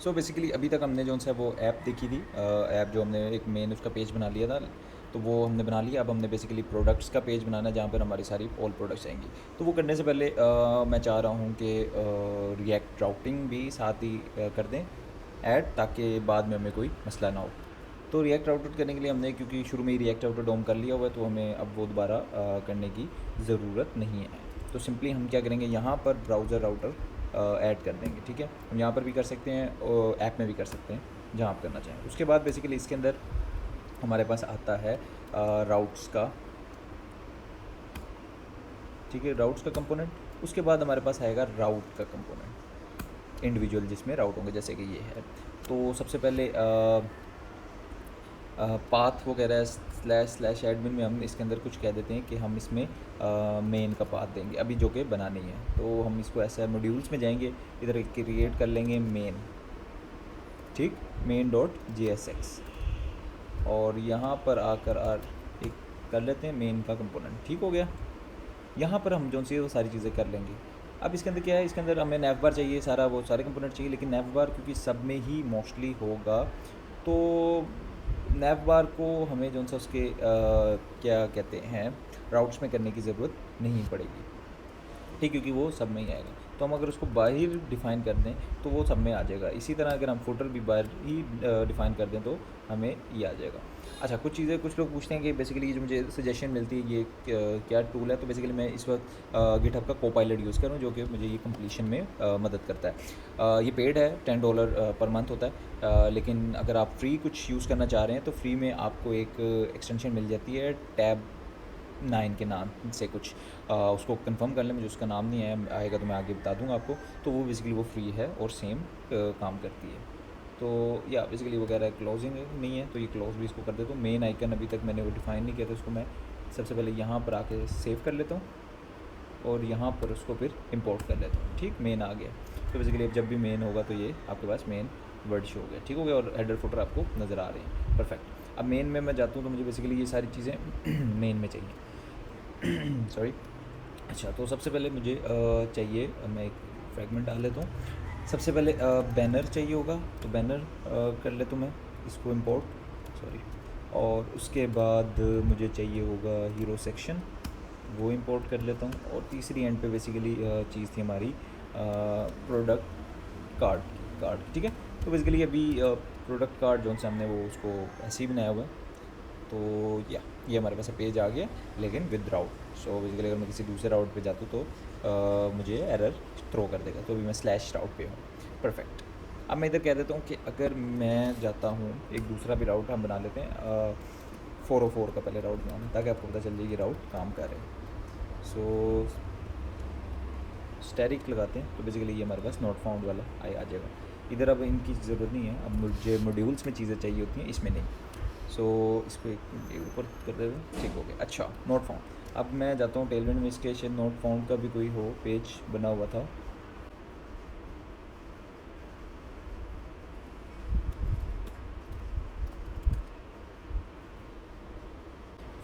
So basically अभी तक हमने जो सा वो ऐप देखी थी, ऐप जो हमने एक मेन उसका पेज बना लिया था, तो वो हमने बना लिया। अब हमने बेसिकली प्रोडक्ट्स का पेज बनाना है जहाँ पर हमारी सारी ऑल प्रोडक्ट्स आएंगी। तो वो करने से पहले मैं चाह रहा हूँ कि रिएक्ट राउटिंग भी साथ ही कर दें ऐड, ताकि बाद में हमें कोई मसला ना हो। तो रिएक्ट राउटर करने के लिए हमने, क्योंकि शुरू में ही रिएक्ट राउटर डोम कर लिया हुआ है, तो हमें अब वो दोबारा करने की ज़रूरत नहीं है। तो सिंपली हम क्या करेंगे, यहाँ पर ब्राउज़र राउटर ऐड कर देंगे। ठीक है, हम यहाँ पर भी कर सकते हैं और ऐप में भी कर सकते हैं, जहाँ आप करना चाहें। उसके बाद बेसिकली इसके अंदर हमारे पास आता है राउट्स का, ठीक है, राउट्स का कंपोनेंट। उसके बाद हमारे पास आएगा राउट का कंपोनेंट, इंडिविजुअल जिसमें राउट होंगे, जैसे कि ये है। तो सबसे पहले पाथ वगैरह स्लैश एडमिन में हम इसके अंदर कुछ कह देते हैं कि हम इसमें मेन का पाथ देंगे, अभी जो कि बना नहीं है। तो हम इसको ऐसा मॉड्यूल्स में जाएंगे, इधर क्रिएट कर लेंगे मेन, ठीक, मेन डॉट JSX, और यहाँ पर आकर एक कर लेते हैं मेन का कंपोनेंट। ठीक हो गया। यहाँ पर हम जो सी वो सारी चीज़ें कर लेंगे। अब इसके अंदर क्या है, इसके अंदर हमें नैव बार चाहिए, सारा वो सारे कंपोनेंट चाहिए, लेकिन नैव बार क्योंकि सब में ही मोस्टली होगा, तो नैव बार को हमें जो सा उसके क्या कहते हैं, राउट्स में करने की ज़रूरत नहीं पड़ेगी, ठीक, क्योंकि वो सब में ही आएगा। तो हम अगर उसको बाहर डिफ़ाइन कर दें तो वो सब में आ जाएगा। इसी तरह अगर हम फुटर भी बाहर ही डिफ़ाइन कर दें तो हमें ये आ जाएगा। अच्छा, कुछ चीज़ें कुछ लोग पूछते हैं कि बेसिकली ये जो मुझे सजेशन मिलती है, ये क्या टूल है। तो बेसिकली मैं इस वक्त गिटहब का कोपायलट यूज़ करूँ, जो कि मुझे ये कंप्लीशन में मदद करता है। ये पेड है, $10 पर मंथ होता है, लेकिन अगर आप फ्री कुछ यूज़ करना चाह रहे हैं तो फ्री में आपको एक एक्सटेंशन मिल जाती है, टैब 9 के नाम से कुछ, उसको कंफर्म कर लें, मुझे उसका नाम नहीं है, आएगा तो मैं आगे बता दूंगा आपको। तो वो बेसिकली वो फ्री है और सेम काम करती है। तो या बेसिकली वगैरह क्लोजिंग नहीं है, तो ये क्लोज भी इसको कर देता हूँ। मेन आइकन अभी तक मैंने वो डिफ़ाइन नहीं किया था, उसको मैं सबसे पहले यहाँ पर आके सेव कर लेता हूँ और यहाँ पर उसको फिर इंपोर्ट कर लेता हूँ। ठीक, मेन आ गया। तो बेसिकली अब जब भी मेन होगा तो ये आपके पास मेन वर्ड शो हो गया। ठीक हो गया, और हेडर फुटर आपको नज़र आ रहे हैं। परफेक्ट। अब मेन में मैं जाता हूँ तो मुझे बेसिकली ये सारी चीज़ें मेन में चाहिए। सॉरी। अच्छा, तो सबसे पहले मुझे चाहिए, मैं एक फ्रेगमेंट डाल लेता हूँ। सबसे पहले बैनर चाहिए होगा, तो बैनर कर लेता हूँ मैं इसको इंपोर्ट, सॉरी। और उसके बाद मुझे चाहिए होगा हीरो सेक्शन, वो इंपोर्ट कर लेता हूँ। और तीसरी एंड पे बेसिकली चीज़ थी हमारी प्रोडक्ट कार्ड, ठीक है। तो बेसिकली अभी प्रोडक्ट कार्ड जो से हमने वो उसको ऐसे ही बनाया हुआ है। तो या ये हमारे पास पेज आ गया, लेकिन विद राउट। सो बेसिकली अगर मैं किसी दूसरे राउट पे जाता हूँ तो मुझे एरर थ्रो कर देगा। तो अभी मैं स्लैश राउट पे हूँ। परफेक्ट। अब मैं इधर कह देता हूँ कि अगर मैं जाता हूँ एक दूसरा भी राउट हम बना लेते हैं, 404 का पहले राउट बनाना, ताकि आपको पता चल जाए कि राउट काम कर रहे हैं। सो स्टैरिक लगाते हैं, तो बेसिकली ये हमारे पास नॉट फाउंड वाला आ जाएगा इधर। अब इनकी ज़रूरत नहीं है, अब मुझे मॉड्यूल्स में चीज़ें चाहिए होती हैं, इसमें नहीं। सो इसको एक ऊपर कर दे रहे, ठीक हो गया। अच्छा, नोट फाउंड। अब मैं जाता हूँ टेलमेंट में, इसके शायद नोट फाउंड का भी कोई हो पेज बना हुआ था।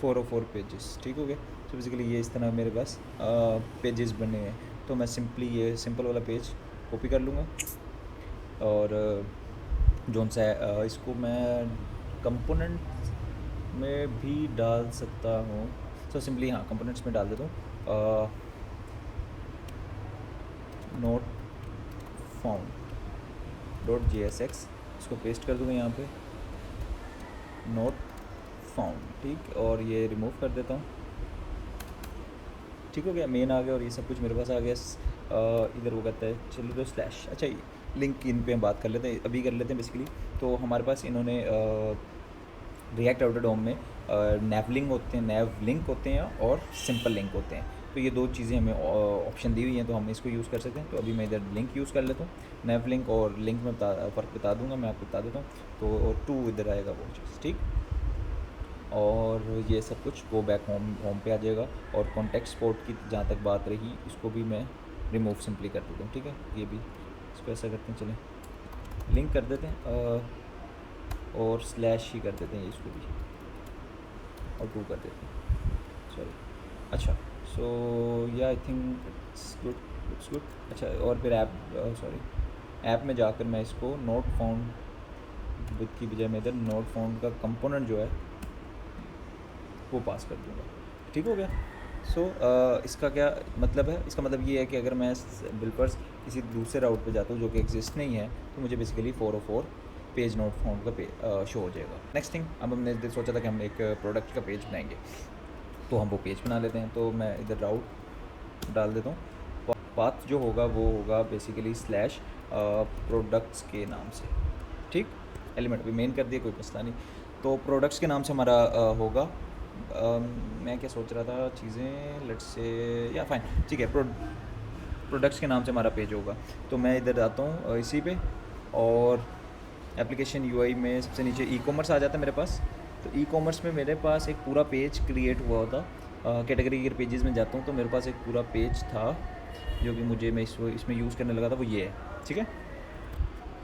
फोर ओ फोर पेजेस, ठीक हो गया। तो बेसिकली ये इस तरह मेरे पास पेजेस बने हैं। तो मैं सिंपली ये सिंपल वाला पेज कॉपी कर लूँगा, और जोन सा है इसको मैं कंपोनेंट में भी डाल सकता हूँ। सो सिंपली हाँ, कंपोनेंट्स में डाल देता हूँ, नोट फाउंड डॉट JSX, इसको पेस्ट कर दूँगा यहाँ पे, नोट फाउंड, ठीक। और ये रिमूव कर देता हूँ। ठीक हो गया, मेन आ गया और ये सब कुछ मेरे पास आ गया। इधर वो कहता है, चलो तो स्लैश। अच्छा, लिंक इन पे हम बात कर लेते हैं, अभी कर लेते हैं बेसिकली। तो हमारे पास इन्होंने रिएक्ट आउटर डोम में नैव लिंक होते हैं और सिंपल लिंक होते हैं। तो ये दो चीज़ें हमें ऑप्शन दी हुई हैं, तो हम इसको यूज़ कर सकते हैं। तो अभी मैं इधर लिंक यूज़ कर लेता हूँ। नैव लिंक और लिंक में फ़र्क बता दूंगा, मैं आपको बता देता हूँ। तो और 2 इधर आएगा वो चीज़, ठीक। और ये सब कुछ गो बैक होम पे आ जाएगा। और कॉन्टेक्स्ट पोर्ट की जहाँ तक बात रही, इसको भी मैं रिमूव सिंपली कर देता हूँ, ठीक है। ये भी इसको ऐसा करते हैं, चलें लिंक कर देते हैं, और स्लैश ही कर देते हैं इसको भी, और 2 कर देते हैं, सॉरी। अच्छा, सो या आई थिंक इट्स गुड। अच्छा, और फिर ऐप, सॉरी, ऐप में जाकर मैं इसको नोट फाउंड विद की बजाय मैं इधर नोट फाउंड का कंपोनेंट जो है वो पास कर दूँगा। ठीक हो गया। सो इसका क्या मतलब है? इसका मतलब ये है कि अगर मैं बिलपर्स किसी दूसरे राउट पे जाता हूँ जो कि एग्जिस्ट नहीं है, तो मुझे बेसिकली 404 पेज नोट फाउंड का शो हो जाएगा। नेक्स्ट थिंग, अब हमने सोचा था कि हम एक प्रोडक्ट का पेज बनाएंगे, तो हम वो पेज बना लेते हैं। तो मैं इधर राउट डाल देता हूँ। पाथ जो होगा वो होगा बेसिकली स्लैश प्रोडक्ट्स के नाम से। ठीक, एलिमेंट भी मेन कर दिया, कोई मसला नहीं। तो प्रोडक्ट्स के नाम से हमारा होगा। मैं क्या सोच रहा था, चीज़ें लेट्स से या फाइन, ठीक है, प्रोडक्ट्स के नाम से हमारा पेज होगा। तो मैं इधर आता हूँ इसी पे, और एप्लीकेशन यूआई में सबसे नीचे ई कॉमर्स आ जाता है मेरे पास। तो ई कॉमर्स में मेरे पास एक पूरा पेज क्रिएट हुआ होता। कैटेगरी के पेजेस में जाता हूँ तो मेरे पास एक पूरा पेज था जो कि मुझे मैं इसमें यूज़ करने लगा था, वो ये है। ठीक है,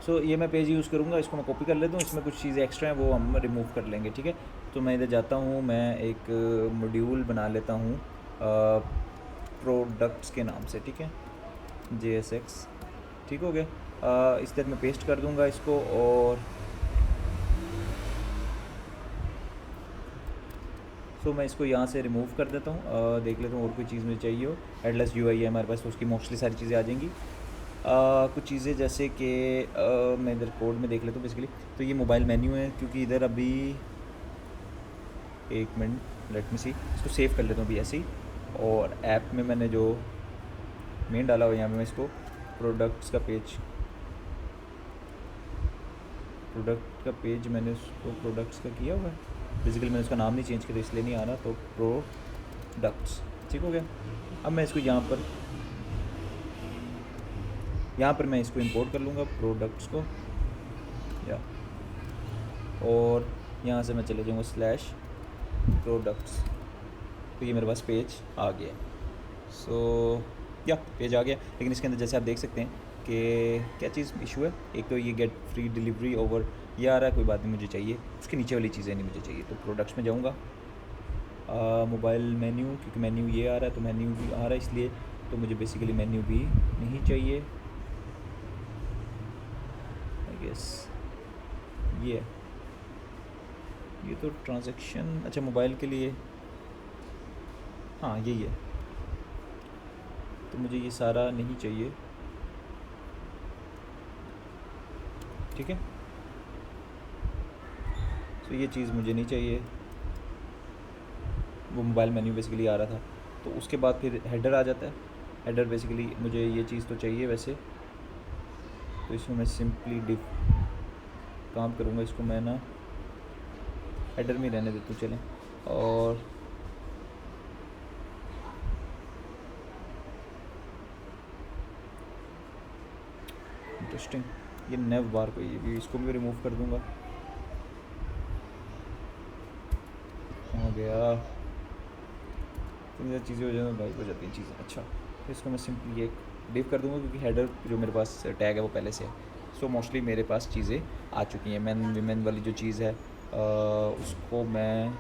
सो ये मैं पेज यूज़ करूँगा, इसको मैं कॉपी कर लेता हूँ। इसमें कुछ चीज़ें एक्स्ट्रा हैं वो हम रिमूव कर लेंगे। ठीक है, तो मैं इधर जाता हूँ, मैं एक मॉड्यूल बना लेता हूँ प्रोडक्ट्स के नाम से। ठीक है, JSX। ठीक हो गया। इस तरह मैं पेस्ट कर दूँगा इसको, और तो मैं इसको यहाँ से रिमूव कर देता हूँ। देख लेता हूँ और कोई चीज़ मुझे चाहिए हो। हेडलेस UI है हमारे पास, तो उसकी मोस्टली सारी चीज़ें आ जाएंगी। कुछ चीज़ें जैसे कि मैं इधर कोड में देख लेता हूँ बेसिकली। तो ये मोबाइल मेन्यू है, क्योंकि इधर अभी एक मिनट लेट मी सी, इसको सेव कर लेता हूँ अभी ऐसे ही। और ऐप में मैंने जो मेन डाला हुआ है, यहाँ पे मैं इसको प्रोडक्ट का पेज मैंने उसको प्रोडक्ट्स का किया हुआ है। बेसिकली मैंने उसका नाम नहीं चेंज किया, इसलिए नहीं आ रहा। तो प्रोडक्ट्स, ठीक हो गया। अब मैं इसको यहाँ पर मैं इसको इंपोर्ट कर लूँगा प्रोडक्ट्स को, या और यहाँ से मैं चले जाऊँगा स्लैश प्रोडक्ट्स। तो ये मेरे पास पेज आ गया। सो या पेज आ गया, लेकिन इसके अंदर जैसे आप देख सकते हैं कि क्या चीज़ इशू है। एक तो ये गेट फ्री डिलीवरी ओवर ये आ रहा है, कोई बात नहीं, मुझे चाहिए उसके नीचे वाली चीज़ें नहीं मुझे चाहिए। तो प्रोडक्ट्स में जाऊँगा, मोबाइल मेन्यू, क्योंकि मेन्यू ये आ रहा है तो मेन्यू भी आ रहा है, इसलिए तो मुझे बेसिकली मेन्यू भी नहीं चाहिए। आई गेस ये तो ट्रांजैक्शन, अच्छा मोबाइल के लिए, हाँ यही है। तो मुझे ये सारा नहीं चाहिए। ठीक है, तो ये चीज़ मुझे नहीं चाहिए। वो मोबाइल मेन्यू बेसिकली आ रहा था। तो उसके बाद फिर हेडर आ जाता है। हेडर बेसिकली मुझे ये चीज़ तो चाहिए वैसे, तो इसमें मैं सिंपली काम करूँगा, इसको मैं ना हेडर में रहने देता हूँ, चलें। और इंटरेस्टिंग, ये नेव बार को ये भी, इसको भी रिमूव कर दूँगा। हो गया, इतनी चीज़ें हो जाए गायब हो जाती हैं चीज़ें। अच्छा, तो इसको मैं सिंपली एक डिव कर दूँगा, क्योंकि हेडर जो मेरे पास टैग है वो पहले से है। सो मोस्टली मेरे पास चीज़ें आ चुकी हैं। मैन वीमेन वाली जो चीज़ है उसको मैं,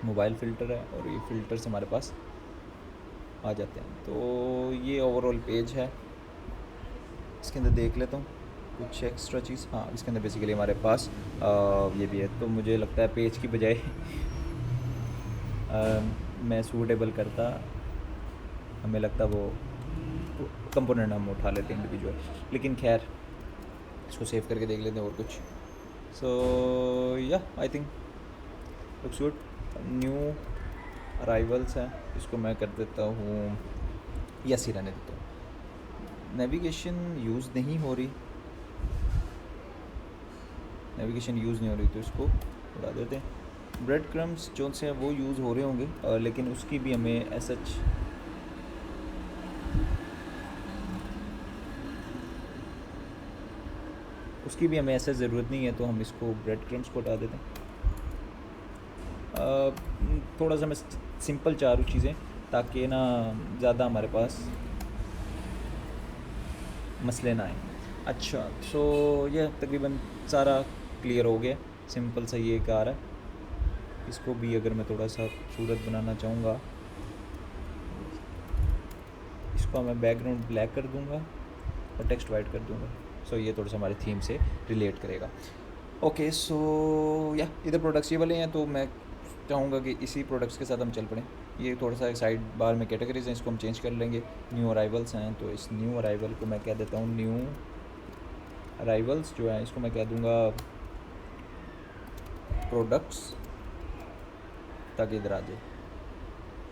मोबाइल फ़िल्टर है और ये फ़िल्टर्स हमारे पास आ जाते हैं। तो ये ओवरऑल पेज है। इसके अंदर देख लेता हूँ कुछ एक्स्ट्रा चीज़। हाँ, इसके अंदर बेसिकली हमारे पास ये भी है। तो मुझे लगता है पेज की बजाय मैं सूटेबल करता, हमें लगता वो कंपोनेंट हम उठा लेते हैं इंडिविजुअल, लेकिन खैर इसको सेव करके देख लेते हैं और कुछ। सो या I think looks good. New arrivals हैं, इसको मैं कर देता हूँ यस ही रहने देता हूँ। नेविगेशन यूज़ नहीं हो रही, तो इसको उड़ा देते हैं। ब्रेड क्रम्स जो से वो यूज़ हो रहे होंगे, लेकिन उसकी भी हमें एसएच ज़रूरत नहीं है, तो हम इसको ब्रेड क्रम्स को हटा देते हैं। थोड़ा सा मैं सिंपल चारों चीज़ें, ताकि ना ज़्यादा हमारे पास मसले ना आए। अच्छा, सो ये तकरीबन सारा क्लियर हो गया। सिंपल सा ये कार है। इसको भी अगर मैं थोड़ा सा खूबसूरत बनाना चाहूँगा, इसको मैं बैकग्राउंड ब्लैक कर दूँगा और टेक्स्ट वाइट कर दूँगा। सो ये थोड़ा सा हमारे थीम से रिलेट करेगा। ओके, सो या इधर प्रोडक्ट्स ये वाले हैं, तो मैं चाहूँगा कि इसी प्रोडक्ट्स के साथ हम चल पड़ें। ये थोड़ा सा साइड बार में कैटेगरीज हैं, इसको हम चेंज कर लेंगे। न्यू अराइवल्स हैं, तो इस न्यू अराइवल को मैं कह देता हूँ न्यू अराइवल्स जो है इसको मैं कह दूँगा प्रोडक्ट्स, ताकि इधर आ जाए।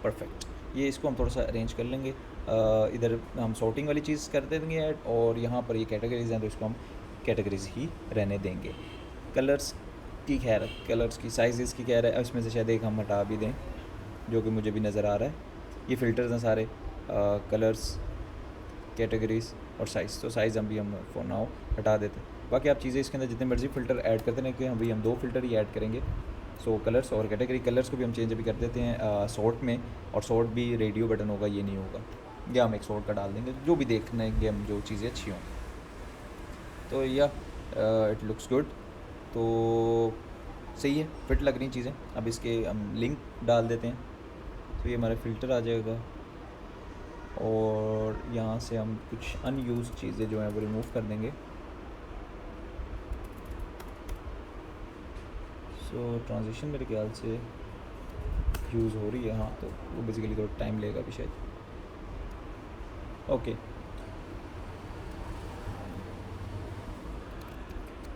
परफेक्ट, ये इसको हम थोड़ा सा अरेंज कर लेंगे। इधर हम सॉर्टिंग वाली चीज़ कर देंगे ऐड, और यहाँ पर ये कैटेगरीज हैं तो इसको हम कैटेगरीज ही रहने देंगे। कलर्स की खैर, कलर्स की साइज़ की कह रहा है, इसमें से शायद एक हम हटा भी दें जो कि मुझे भी नज़र आ रहा है। ये फ़िल्टर्स हैं सारे, कलर्स, कैटेगरीज और साइज़। तो साइज़ हम फॉर नाउ हटा देते हैं। बाकी आप चीज़ें इसके अंदर जितने मर्जी फ़िल्टर ऐड करते हैं कि हम 2 फ़िल्टर ही ऐड करेंगे। सो कलर्स और कैटेगरी, कलर्स को भी हम चेंज अभी कर देते हैं सॉर्ट में, और सॉर्ट भी रेडियो बटन होगा, ये नहीं होगा। या हम एक सॉर्ट का डाल देंगे, जो भी देखने के हम जो चीज़ें अच्छी हों। तो या इट लुक्स गुड, तो सही है, फिट लग रही चीज़ें। अब इसके हम लिंक डाल देते हैं, तो ये हमारा फ़िल्टर आ जाएगा, और यहाँ से हम कुछ अनयूज़ चीज़ें जो हैं वो रिमूव कर देंगे। सो ट्रांजिशन मेरे ख्याल से यूज़ हो रही है, हाँ, तो वो बेसिकली थोड़ा टाइम लेगा अभी शायद। ओके,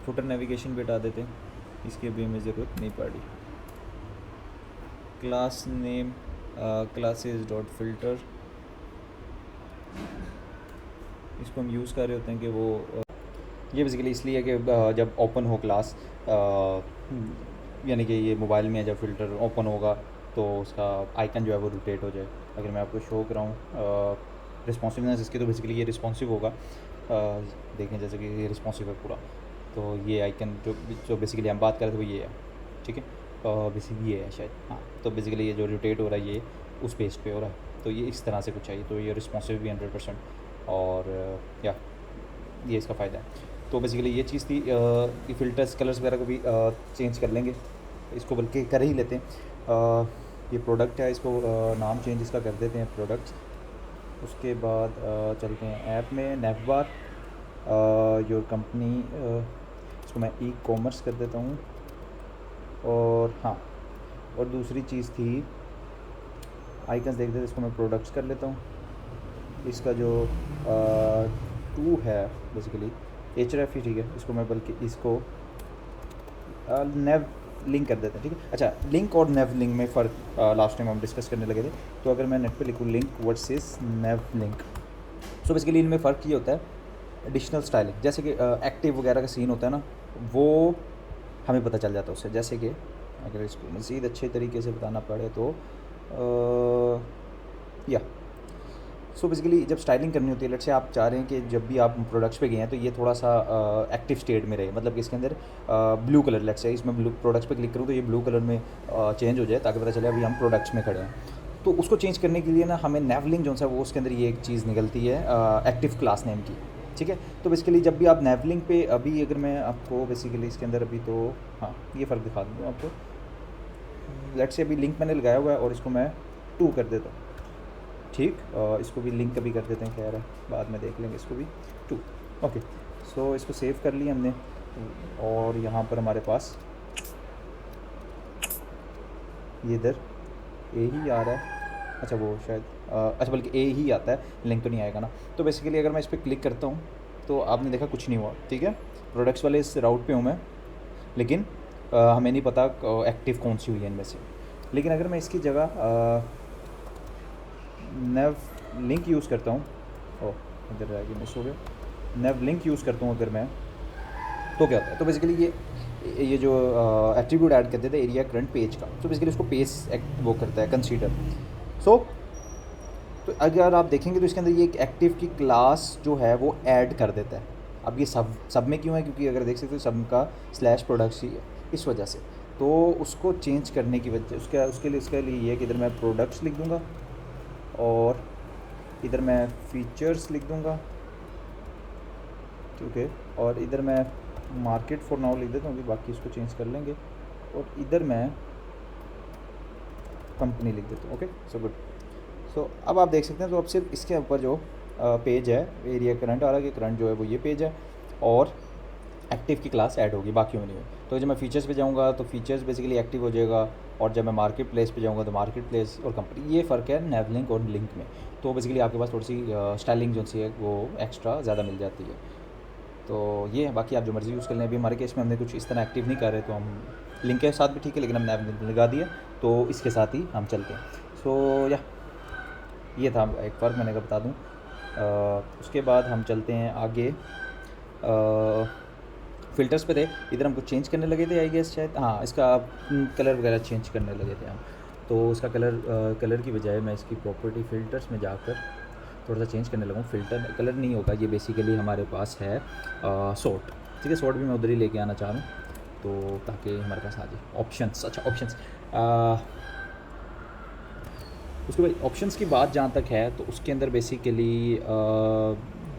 फुटर नेविगेशन भी हटा देते हैं, इसकी अभी हमें ज़रूरत नहीं पड़ी। Class name classes dot filter, इसको हम यूज़ कर रहे होते हैं कि वो ये बेसिकली इसलिए कि जब ओपन हो क्लास, यानी कि ये मोबाइल में जब फ़िल्टर ओपन होगा तो उसका आइकन जो है वो रोटेट हो जाए। अगर मैं आपको शो कराऊँ रिस्पॉन्सिवनेस इसकी, तो बेसिकली ये रिस्पॉन्सिव होगा। देखें जैसे कि ये रिस्पॉन्सिव है पूरा, तो ये आइकन जो बेसिकली हम बात कर रहे थे वो ये है, ठीक है, बेसिकली ये है शायद, हाँ। तो बेसिकली ये जो रोटेट हो रहा है ये उस पेज पे हो रहा है, तो ये इस तरह से कुछ चाहिए। तो ये रिस्पॉन्सिव भी 100%, और या ये इसका फ़ायदा है। तो बेसिकली ये चीज़ थी। ये फ़िल्टर्स कलर्स वगैरह को भी चेंज कर लेंगे, इसको बल्कि कर ही लेते हैं। ये प्रोडक्ट है, इसको नाम चेंज इसका कर देते हैं प्रोडक्ट्स। उसके बाद चलते हैं ऐप में, नेव बार, योर कंपनी, इसको मैं ई कॉमर्स कर देता हूँ। और हाँ, और दूसरी चीज़ थी आइकन्स देख देते, इसको मैं प्रोडक्ट्स कर लेता हूँ। इसका जो टू है बेसिकली href ही, ठीक है, इसको मैं बल्कि इसको नेव लिंक कर देते हैं, ठीक है। अच्छा, लिंक और नेव लिंक में फ़र्क लास्ट टाइम हम डिस्कस करने लगे थे। तो अगर मैं नेट पे लिखूँ लिंक वर्सेस नेव लिंक, सो बेसिकली इनमें फ़र्क ये होता है एडिशनल स्टाइलिंग, जैसे कि एक्टिव वगैरह का सीन होता है ना, वो हमें पता चल जाता है उससे। जैसे कि अगर इसको मज़ीद अच्छे तरीके से बताना पड़े तो या सो बेसिकली जब स्टाइलिंग करनी होती है, लेट्स से आप चाह रहे हैं कि जब भी आप प्रोडक्ट्स पे गए हैं तो ये थोड़ा सा एक्टिव स्टेट में रहे, मतलब कि इसके अंदर ब्लू कलर, लेट्स से इसमें ब्लू प्रोडक्ट्स पे क्लिक करूँ तो ये ब्लू कलर में चेंज हो जाए, ताकि पता चले अभी हम प्रोडक्ट्स में खड़े हैं। तो उसको चेंज करने के लिए ना हमें नेवलिंक जो सा वो उसके अंदर ये एक चीज़ निकलती है एक्टिव क्लास नेम की, ठीक है। तो बेसिकली जब भी आप नेवलिंक पे, अभी अगर मैं आपको बेसिकली इसके अंदर अभी तो हाँ ये फ़र्क दिखा दूँ आपको। लेट्स से अभी लिंक मैंने लगाया हुआ है और इसको मैं 2 कर देता हूँ, ठीक। इसको भी लिंक कभी कर देते हैं, खैर है बाद में देख लेंगे, इसको भी 2। ओके, सो इसको सेव कर लिया हमने, और यहाँ पर हमारे पास ये इधर ए ही आ रहा है। अच्छा वो शायद अच्छा बल्कि ए ही आता है, लिंक तो नहीं आएगा ना। तो बेसिकली अगर मैं इस पर क्लिक करता हूँ तो आपने देखा कुछ नहीं हुआ, ठीक है। प्रोडक्ट्स वाले इस राउट पे हूँ मैं, लेकिन हमें नहीं पता एक्टिव कौन सी हुई है इनमें से। लेकिन अगर मैं इसकी जगह नेव लिंक यूज़ करता हूँ, ओह इधर रह गया, मिस हो गया, नेव लिंक यूज़ करता हूँ अगर मैं, तो क्या होता है। तो बेसिकली ये जो एट्रीब्यूट ऐड करते थे एरिया करंट पेज का, तो बेसिकली उसको पेज वो करता है कंसीडर। सो तो अगर आप देखेंगे तो इसके अंदर ये एक एक्टिव की क्लास जो है वो ऐड कर देता है। अब ये सब में क्यों है, क्योंकि अगर देख सकते हो सब का स्लैश प्रोडक्ट्स ही है, इस वजह से। तो उसको चेंज करने की वजह उसके लिए ये है कि इधर मैं प्रोडक्ट्स लिख दूँगा और इधर मैं फीचर्स लिख दूँगा, ठीक है। और इधर मैं मार्केट फॉर नाउ लिख देता हूँ, बाकी इसको चेंज कर लेंगे। और इधर मैं कंपनी लिख देता हूँ, ओके। So good. सो अब आप देख सकते हैं, तो अब सिर्फ इसके ऊपर जो पेज है एरिया करंट वाला, कि करंट जो है वो ये पेज है, और एक्टिव की क्लास ऐड होगी, बाकियों में नहीं होगी। तो जब मैं फीचर्स पे जाऊँगा तो फीचर्स बेसिकली एक्टिव हो जाएगा, और जब मैं मार्केट प्लेस पे जाऊँगा तो मार्केट प्लेस और कंपनी, ये फ़र्क है नैवलिंक और लिंक में। तो बेसिकली आपके पास थोड़ी सी स्टाइलिंग जो सी है वो एक्स्ट्रा ज़्यादा मिल जाती है। तो ये है, बाकी आप जो मर्ज़ी यूज़ कर लें। अभी हमारे केस में हमने कुछ इस तरह एक्टिव नहीं कर रहे, तो हम लिंक के साथ भी ठीक है, लेकिन हमने नैवलिंक लगा दिया, तो इसके साथ ही हम चलते हैं। सो या ये था एक फ़र्क, मैंने कहा बता दूँ। उसके बाद हम चलते हैं आगे। फ़िल्टर्स पे थे, इधर हम कुछ चेंज करने लगे थे आई गेस शायद, हाँ इसका कलर वगैरह चेंज करने लगे थे हम। तो इसका कलर की बजाय मैं इसकी प्रॉपर्टी फ़िल्टर्स में जाकर थोड़ा सा चेंज करने लगा हूँ। फ़िल्टर कलर नहीं होगा, ये बेसिकली हमारे पास है सॉर्ट, ठीक है। सॉर्ट भी मैं उधर ही लेके आना चाह रहा हूँ, तो ताकि हमारे पास आ जाए ऑप्शंस। अच्छा ऑप्शंस, उसके बाद ऑप्शंस की बात जहाँ तक है, तो उसके अंदर बेसिकली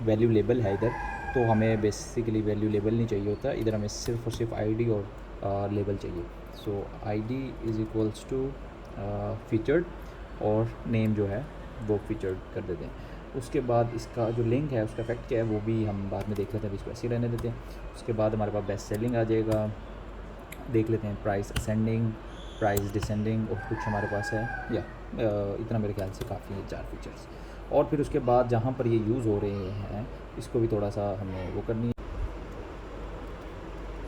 वैल्यू लेबल है इधर, तो हमें बेसिकली वैल्यू लेबल नहीं चाहिए होता इधर, हमें सिर्फ और सिर्फ आईडी और लेबल चाहिए। So ID is equals to featured, और नेम जो है वो फीचर्ड कर देते हैं। उसके बाद इसका जो लिंक है उसका इफेक्ट क्या है वो भी हम बाद में देख लेते हैं, अभी इसको ऐसे ही रहने देते हैं। उसके बाद हमारे पास बेस्ट सेलिंग आ जाएगा, देख लेते हैं प्राइस असेंडिंग, प्राइस डिसेंडिंग, और कुछ हमारे पास है या इतना मेरे ख्याल से काफ़ी है 4 फीचर्स। और फिर उसके बाद जहाँ पर ये यूज़ हो रहे हैं इसको भी थोड़ा सा हमें वो करनी है।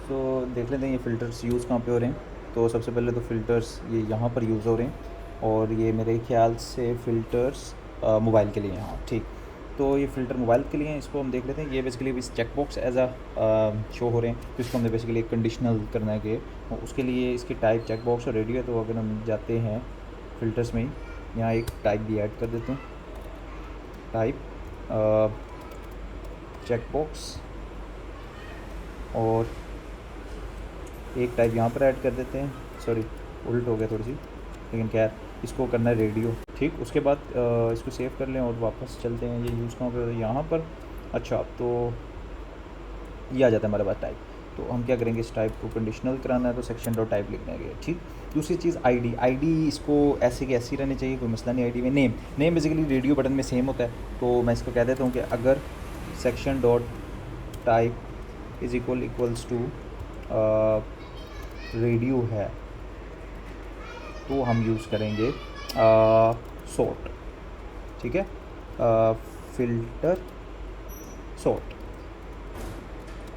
सो देख लेते हैं ये फ़िल्टर्स यूज़ कहाँ पे हो रहे हैं। तो सबसे पहले तो फ़िल्टर्स ये यहाँ पर यूज़ हो रहे हैं, और ये मेरे ख्याल से फ़िल्टर्स मोबाइल के लिए हैं, हाँ ठीक। तो ये फ़िल्टर मोबाइल के लिए हैं, इसको हम देख लेते हैं। ये बेसिकली इस check box as a show हो रहे हैं, तो इसको हमने बेसिकली एक कंडीशनल करना है कि उसके लिए इसकी टाइप चेक बॉक्स और रेडियो है। तो अगर हम जाते हैं फ़िल्टर्स में ही, यहाँ एक टाइप भी ऐड कर देते हैं, टाइप चेक बॉक्स, और एक टाइप यहाँ पर ऐड कर देते हैं। सॉरी उल्ट हो गया थोड़ी सी, लेकिन खैर इसको करना है रेडियो, ठीक। उसके बाद इसको सेव कर लें और वापस चलते हैं। ये यूज़ कहाँ पे होता है, यहाँ पर। अच्छा, तो ये आ जाता है हमारे पास टाइप। तो हम क्या करेंगे, इस टाइप को कंडीशनल कराना है तो सेक्शन डॉट टाइप लिखना है, ठीक। दूसरी चीज़ आईडी इसको ऐसे की ऐसी रहनी चाहिए, कोई मसला नहीं। आईडी में नेम बेसिकली रेडियो बटन में सेम होता है, तो मैं इसको कह देता हूँ कि अगर section dot type is equals to radio है तो हम यूज़ करेंगे सॉर्ट, ठीक है। फ़िल्टर सॉर्ट,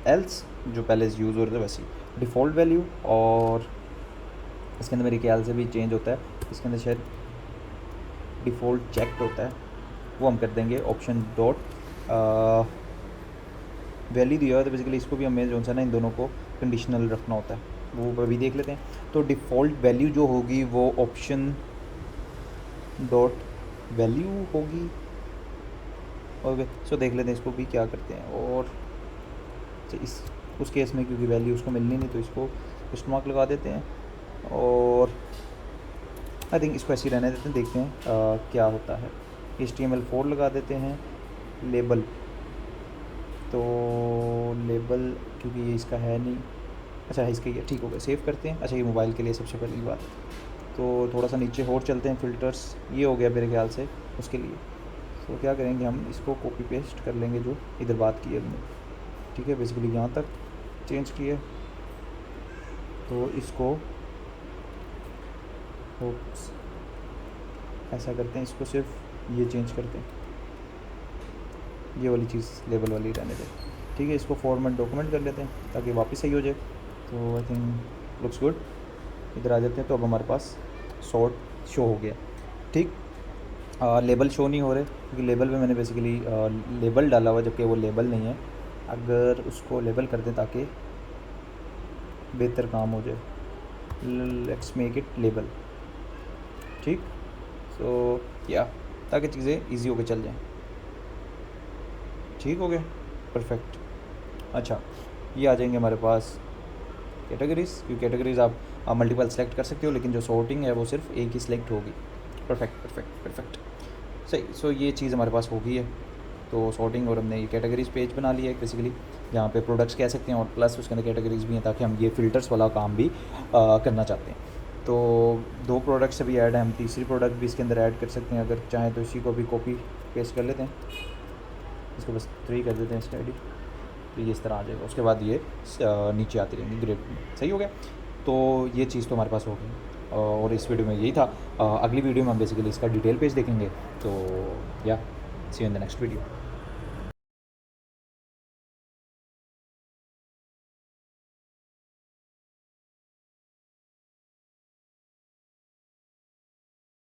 एल्स जो पहले यूज़ हो रहे थे वैसे ही डिफ़ॉल्ट वैल्यू, और इसके अंदर मेरे ख्याल से भी चेंज होता है, इसके अंदर शायद डिफ़ॉल्ट चेक्ड होता है, वो हम कर देंगे ऑप्शन डॉट वैल्यू दिया है। तो बेसिकली इसको भी हमें जो सा ना इन दोनों को कंडीशनल रखना होता है, वो अभी देख लेते हैं। तो डिफ़ॉल्ट वैल्यू जो होगी वो ऑप्शन डॉट वैल्यू होगी, ओके। सो देख लेते हैं इसको भी क्या करते हैं। और इस उस केस में क्योंकि वैल्यू उसको मिलनी नहीं, तो इसको क्वेश्चन मार्क लगा देते हैं, और आई थिंक इसको ऐसे ही रहने देते हैं, देखते हैं क्या होता है। HTML4 लगा देते हैं। लेबल, तो लेबल क्योंकि ये इसका है नहीं, अच्छा है इसका, ये ठीक हो गया, सेव करते हैं। अच्छा ये मोबाइल के लिए सबसे पहली बात, तो थोड़ा सा नीचे और चलते हैं। फ़िल्टर्स ये हो गया मेरे ख्याल से उसके लिए। तो क्या करेंगे, हम इसको कॉपी पेस्ट कर लेंगे जो इधर बात की है हमने, ठीक है। बेसिकली यहाँ तक चेंज किए, तो इसको ऐसा करते हैं, इसको सिर्फ ये चेंज करते हैं, ये वाली चीज़ लेबल वाली रहने दें, ठीक है। इसको फॉर्मेट डॉक्यूमेंट कर लेते हैं ताकि वापस सही हो जाए। तो आई थिंक लुक्स गुड। इधर आ जाते हैं, तो अब हमारे पास सॉर्ट शो हो गया, ठीक। लेबल शो नहीं हो रहे क्योंकि लेबल पे मैंने बेसिकली लेबल डाला हुआ, जबकि वो लेबल नहीं है। अगर उसको लेबल कर दें ताकि बेहतर काम हो जाए, लेट्स मेक इट लेबल, ठीक। सो या ताकि चीज़ें इजी होकर चल जाएं, ठीक हो गया, परफेक्ट। अच्छा ये आ जाएंगे हमारे पास कैटेगरीज़, क्योंकि कैटेगरीज़ आप मल्टीपल सेलेक्ट कर सकते हो, लेकिन जो सॉर्टिंग है वो सिर्फ एक ही सिलेक्ट होगी। परफेक्ट परफेक्ट परफेक्ट, सही। सो ये चीज़ हमारे पास हो गई है। तो सॉर्टिंग, और हमने ये कैटेगरीज़ पेज बना लिया है बेसिकली, जहाँ पे प्रोडक्ट्स कह सकते हैं, और प्लस उसके अंदर कैटेगरीज़ भी हैं, ताकि हम ये फ़िल्टर्स वाला काम भी करना चाहते हैं। तो 2 प्रोडक्ट्स अभी ऐड हैं, हम तीसरी प्रोडक्ट भी इसके अंदर ऐड कर सकते हैं अगर चाहें तो। इसी को भी कॉपी पेस्ट कर लेते हैं, इसको बस 3 कर देते हैं इसका एडिट, तो ये इस तरह आ जाएगा। उसके बाद ये नीचे आती रहेंगी ग्रेड में। सही हो गया। तो ये चीज़ तो हमारे पास हो गई, और इस वीडियो में यही था। अगली वीडियो में हम बेसिकली इसका डिटेल पेज देखेंगे। तो या see you in the next video.